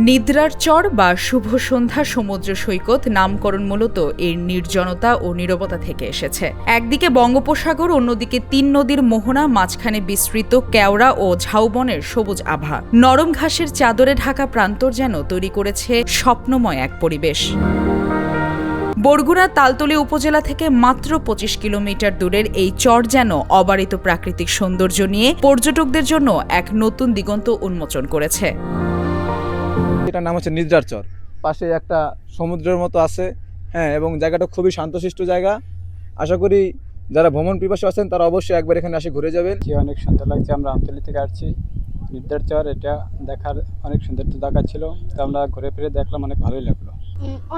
নিদ্রার চর বা শুভ সন্ধ্যা সমুদ্র সৈকত নামকরণ মূলত এর নির্জনতা ও নীরবতা থেকে এসেছে। একদিকে বঙ্গোপসাগর, অন্যদিকে ৩ নদীর মোহনা, মাঝখানে বিস্তৃত কেওড়া ও ঝাউবনের সবুজ আভা। নরম ঘাসের চাদরে ঢাকা প্রান্তর যেন তৈরি করেছে স্বপ্নময় এক পরিবেশ। বরগুনা তালতলী উপজেলা থেকে মাত্র ২৫ কিলোমিটার দূরের এই চর যেন অবারিত প্রাকৃতিক সৌন্দর্য নিয়ে পর্যটকদের জন্য এক নতুন দিগন্ত উন্মোচন করেছে। এটার নাম হচ্ছে নিদ্রার চর। পাশে একটা সমুদ্রের মতো আছে, এবং জায়গাটা খুবই শান্তশিষ্ট জায়গা। আশা করি যারা ভ্রমণ পিপাসু আছেন তারা অবশ্যই একবার এখানে এসে ঘুরে যাবেন। অনেক সুন্দর লাগছে। আমরা আমতলী থেকে আসছি। নিদ্রার চর এটা দেখার অনেক সৌন্দর্য জায়গা ছিল, তো আমরা ঘুরে ফিরে দেখলাম, অনেক ভালোই লাগলো।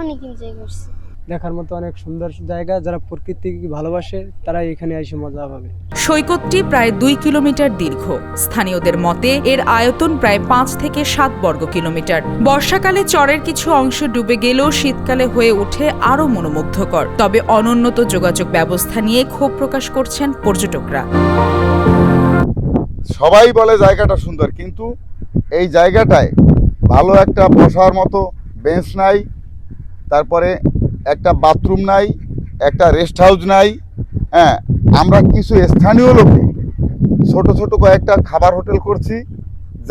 অনেক এনজয় করছি। দেখার মতো অনেক সুন্দর জায়গা, যারা প্রকৃতিকে ভালোবাসে তারা এখানে এসে মজা পাবে। সৈকতটি প্রায় ২ কিলোমিটার দীর্ঘ। স্থানীয়দের মতে এর আয়তন প্রায় ৫ থেকে ৭ বর্গ কিলোমিটার। বর্ষাকালে চরের কিছু অংশ ডুবে গেলেও শীতকালে হয়ে ওঠে আরও মনোমুগ্ধকর। তবে অনুন্নত যোগাযোগ ব্যবস্থা নিয়ে ক্ষোভ প্রকাশ করছেন পর্যটকরা। সবাই বলে জায়গাটা সুন্দর, কিন্তু এই জায়গাটায় ভালো একটা বসার মতো বেঞ্চ নাই, তারপরে একটা বাথরুম নাই, একটা রেস্ট হাউস নাই। আমরা কিছু স্থানীয় লোকে ছোট ছোট কয়েকটা খাবার হোটেল করছি,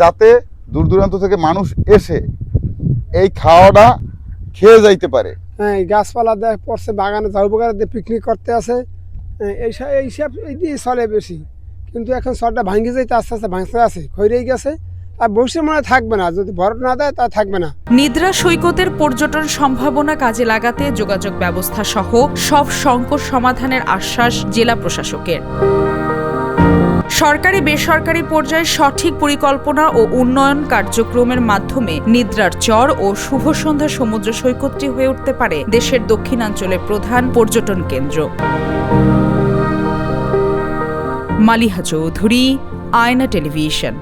যাতে দূর দূরান্ত থেকে মানুষ এসে এই খাওয়াটা খেয়ে যাইতে পারে। এই গাছপালা পড়ছে, বাগানে ঝাউ বাগানে পিকনিক করতে আসে, এইসব এই দিয়ে চলে বেশি। কিন্তু এখন চরটা ভাঙে যাইতে আস্তে আস্তে ভাঙতে আছে, খৈরেই গেছে। আর বসে মনে থাকবে না, যদি ভরট না দেয় তা থাকবে না। নিদ্রা সৈকতের পর্যটন সম্ভাবনা কাজে লাগাতে যোগাযোগ ব্যবস্থা সহ সব সংকট সমাধানের আশ্বাস জেলা প্রশাসকের। সরকারি বেসরকারি পর্যায়ে সঠিক পরিকল্পনা ও উন্নয়ন কার্যক্রমের মাধ্যমে নিদ্রার চর ও শুভ সন্ধ্যা সমুদ্র সৈকতটি হয়ে উঠতে পারে দেশের দক্ষিণাঞ্চলের প্রধান পর্যটন কেন্দ্র। মালিহা চৌধুরী, আয়না টেলিভিশন।